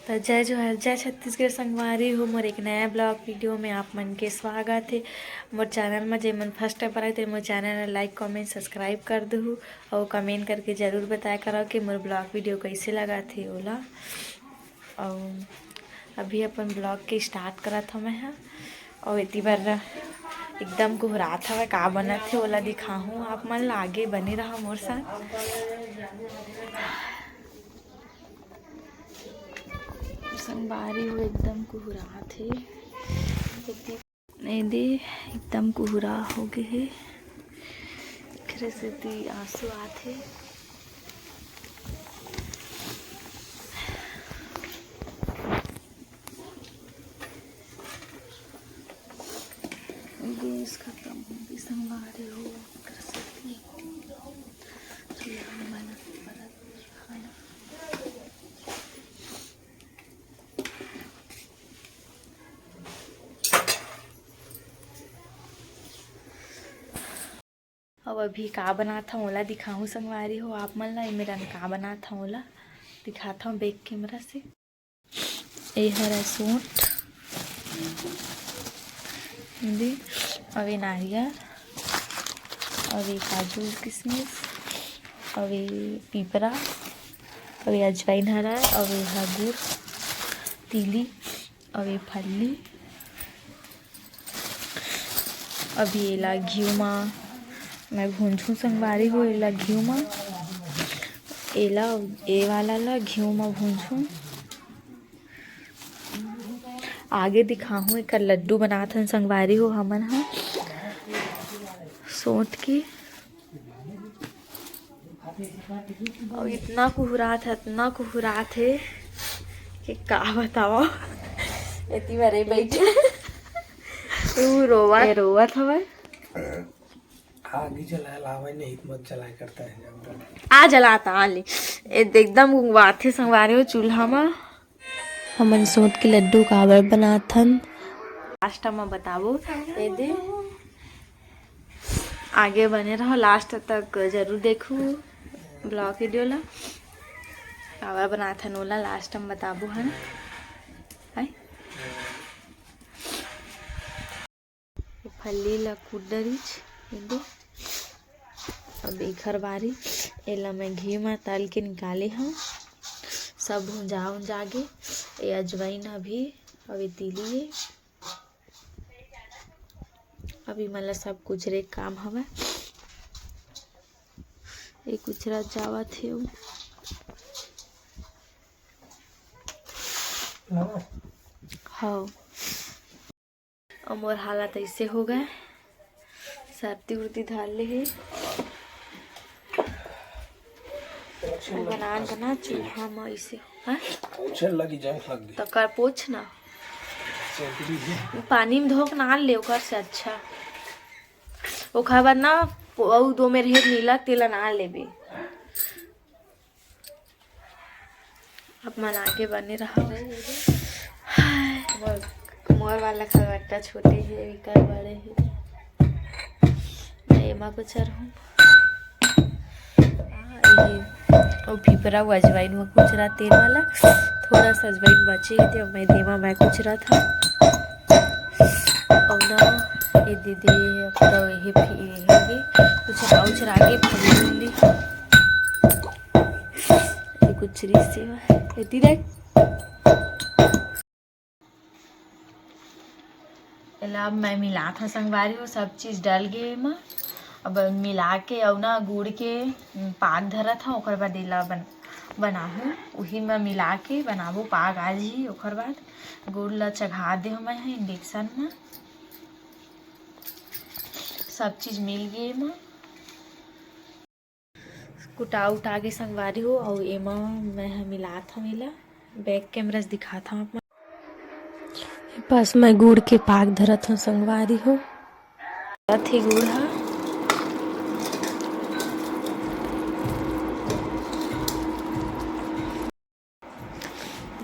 तो जय जोहर जय छत्तीसगढ़ संगवारी हो मोर एक नया ब्लॉग वीडियो में आप मन के स्वागत है। मोर चैनल में जे मन फर्स्ट टाइम आए तो मोर चैनल ला लाइक कमेंट सब्सक्राइब कर दहु और कमेंट करके ज़रूर बताया करो कि मोर ब्लॉग वीडियो कैसे लगा थे ओला। और अभी अपन ब्लॉग के स्टार्ट करा था मैं और इतनी बार एकदम कुहरात हवे का बना थे ओला दिखाऊँ आप मन ला। आगे बने रहा मोर साथ। संगवारी हो एकदम कुहरा थे दे एकदम कुहरा हो गए है से आंसू आते। गैस खत्म हो गई संगवारी हो अब अभी का बना था ओला दिखाऊं संगवारी हो आप मन ला। मेरा का बना था ओला दिखाता हूँ बैक कैमरा से। ये हरा सूट हिंदी और ये नारियल और ये काजू किशमिश और ये पीपरा और ये अजवाइन हरा और ये गुड़ तीली और ये फली। अभी एला घी में मैं भूंजू संगवारी हो। एला घी में एला ए वाला ला घी में भूंजू। आगे दिखाऊँ एक लड्डू बनात हन संगवारी हो हमन हा सोट के। और इतना कुहरात है कि का बताओ। इतनी बारे बैठे तू रोवत हवे। आगे जला लावा नहीं मत जलाया करता है आ जलाता आले एकदम वाथे संगवारी हो चूल्हा में। हमन सोट के लड्डू काबर बनाथन लास्ट में बताबो। ये दे आगे बने रहो लास्ट तक जरूर देखो ब्लॉग वीडियो ला। काबर बनाथन ओला लास्ट में बताबो हन। फली ला कुडरीच अब एखर बारी एला मैं घी में तल के निकाले हूँ। सब भुंजा के ये अजवाइन अभी अभी तीली है। अभी मतलब सब कुछ रे काम हवा ये कुचरा जावत है। हाँ और मोर हालत ऐसे हो गए सर्दी उर्दी धार ले है। बना चूल्हा में ऐसे पोछे लगी जंग लग गई तो कर पोछ ना पानी में धोक ना ले ओकर से अच्छा ओखर बाद ना और दो में रहे नीला तेला ना लेबे। अब मन आगे बने रहा मोर वाला खलबट्टा छोटे है विकर बड़े है एमा कुछ रहूं। और पीपरा वो अजवाइन में कुछ रहा तेल वाला थोड़ा सा अजवाइन बचे थे और मैं देवा मैं कुछ रहा था। और ना ये दीदी अब तो यही कुछ राउच रागे फली ये कुछ सेवा ये दीदी अब मैं मिला था संगवारी हो सब चीज़ डल गए में। अब मिला के और ना गुड़ के पाक धरा था ओकर बाद एला बनाहूँ वही में मिला के बनाबो पाक आज ही। ओकर बाद गुड़ ला चढ़ा दे मैं इंडक्शन में सब चीज़ मिल गए में कुटा उठा के संगवारी हो। और एमा मैं मिला था मिला बैक कैमरा से दिखा था आप बस मैं गुड़ के पाक धरा था संगवारी हो थी गुड़ हा।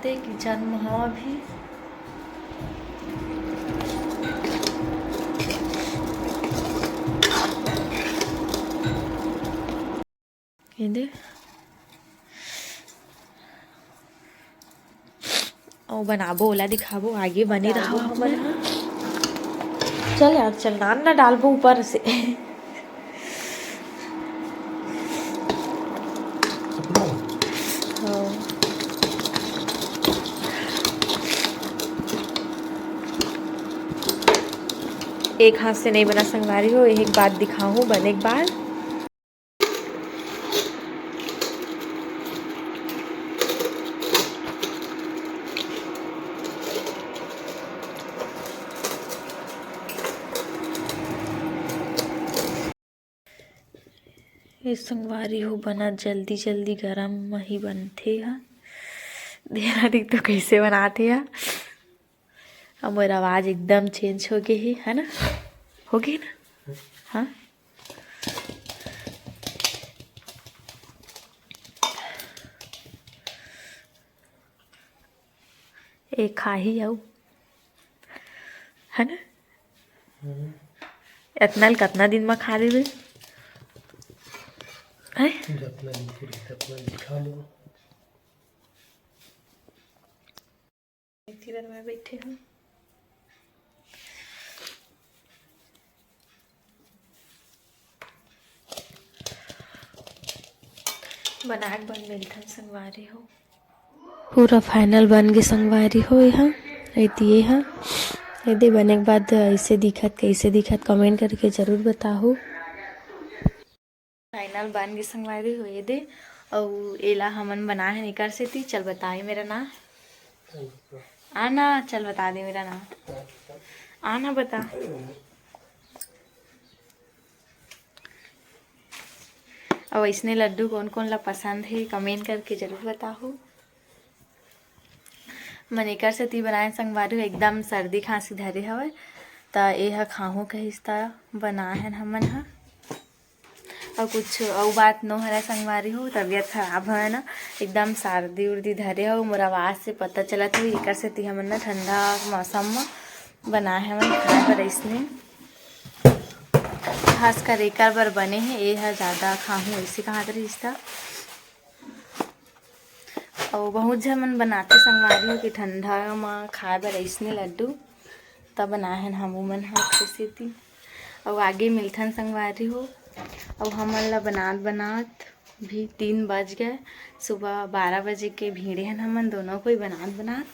देख जन्म हवा भी ये दे और बनाबो ओला दिखाबो आगे बनी रहो हमन ह। चल यार चल नान ना डालबो ऊपर से। हाँ। एक हाथ से नहीं बना संगवारी हो, एक बात दिखाऊं बने एक बार। ये संगवारी हो बना जल्दी जल्दी गरम में ही बनथे हा। देरा दिख तो कैसे बनाते हा। अब मेरा आवाज एकदम चेंज हो गई है ना, हो गई ना। हाँ एक खा ही आऊ है ना। इतना कितना दिन में खा लेबे है। इधर में बैठे हूँ। बनाक बन मिलथन संगवारी हो पूरा फाइनल बन के संगवारी हो। यहाँ रहती है यदि बने के बाद ऐसे दिखत कैसे दिखत कमेंट करके जरूर बताओ। फाइनल बन के संगवारी हो ये दे और एला हमन बना है निकर से थी। चल बताए मेरा नाम आना, चल बता दे मेरा नाम आना बता। और इसने लड्डू कौन कौन ला पसंद है कमेंट करके जरूर बताओ। मनेकर से ती बनाए संगवारी हो एकदम सर्दी खांसी धरे हवे त एह खाहू कहिस त बना है हमन हा। और कुछ और बात नो हरा संगवारी हो तबीयत खराब है ना, एकदम सर्दी उर्दी धरे हो। मोर आवाज से पता चलत हो एकर से ती हमन ना ठंडा मौसम में बना है हमन खाए बर। इसने खास कर एकर बर बने हैं ये है ज़्यादा खाहूँ ऐसे कहा रहीस था। और बहुत झन मन बनाते संगवारी हो कि ठंडा में खाए बर ऐसने लड्डू तब बनाए हैं हम मन हा खुशी थी। और आगे मिलथन संगवारी हो और हमन ला बनात भी 3 बज गए। सुबह 12 बजे के भीड़े हैं हमन दोनों कोई बनात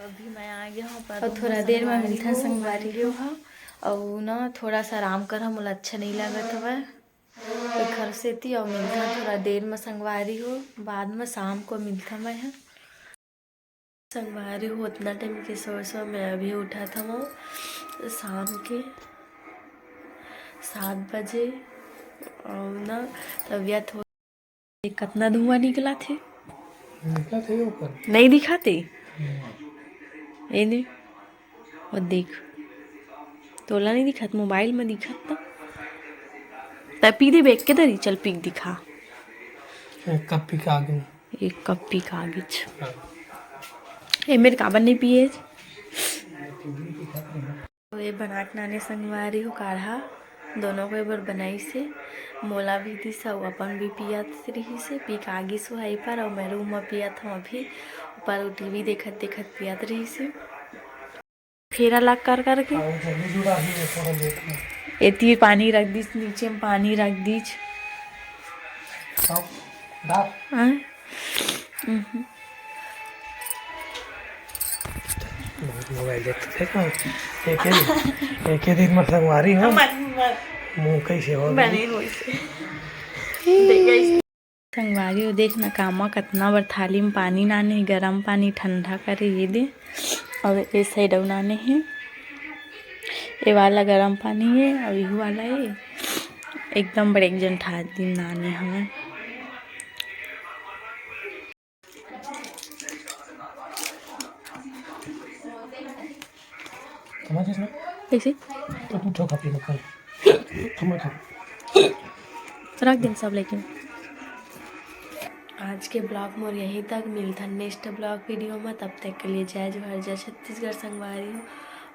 अभी मैं आ गया हूँ और थोड़ा देर में मिलथन संगवारी हो हा। और ना थोड़ा सा आराम कर मोला अच्छा नहीं लगत हवै घर से थी। और मिलता थोड़ा देर में संगवारी हो बाद में शाम को मिलता मैं है संगवारी हो। उतना टाइम के सो मैं अभी उठा था वो शाम के 7 बजे। और ना तबीयत हो कितना धुआं निकला थे ऊपर नहीं दिखाते ये नहीं। और देख तोला नहीं दिखत मोबाइल में दिखत था तब पी दे बेच के दरी। चल पी दिखा एक कप पी के आगे एक कप पी का आगे ये मेरे काबर नहीं पिए। ये बना के नाने संगवारी हो काढ़ा दोनों को एक बार बनाई से मोला भी दी सब अपन भी पियत रही से पी के आगे सो है पर। और मैं रूम में पियत हूँ अभी ऊपर टीवी देखत देखत पियत रही से फेरा लग कर करके इतनी पानी रख दीच नीचे में पानी रख दीच। मोबाइल देखते थे एक ही दिन में संगवारी हो मुँह कैसे हो बने हो संगवारी हो। देख ना कामा कितना बार थाली में पानी नाने गरम पानी ठंडा करे ये दे। और ये साइड नाने हैं ये वाला गरम पानी है और ये वाला है एकदम बड़े एक जन ठादी नाने हमें। कैसे तो तू ठोका पी मत रख दिन सब। लेकिन आज के ब्लॉग मोर यहीं तक मिलता नेक्स्ट ब्लॉग वीडियो में। तब तक के लिए जय जोहर जय छत्तीसगढ़ संगवारी हो।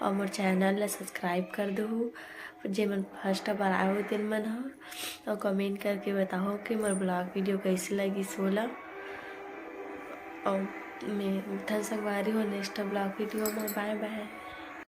और मोर चैनल ला सब्सक्राइब कर दहु। जे मन फर्स्ट बार आए हो तेन मन ह, और कमेंट करके बताओ कि मोर ब्लॉग वीडियो कैसे लगी सोला। और मैं उठन संगवारी हो नेक्स्ट ब्लॉग वीडियो में। Bye bye.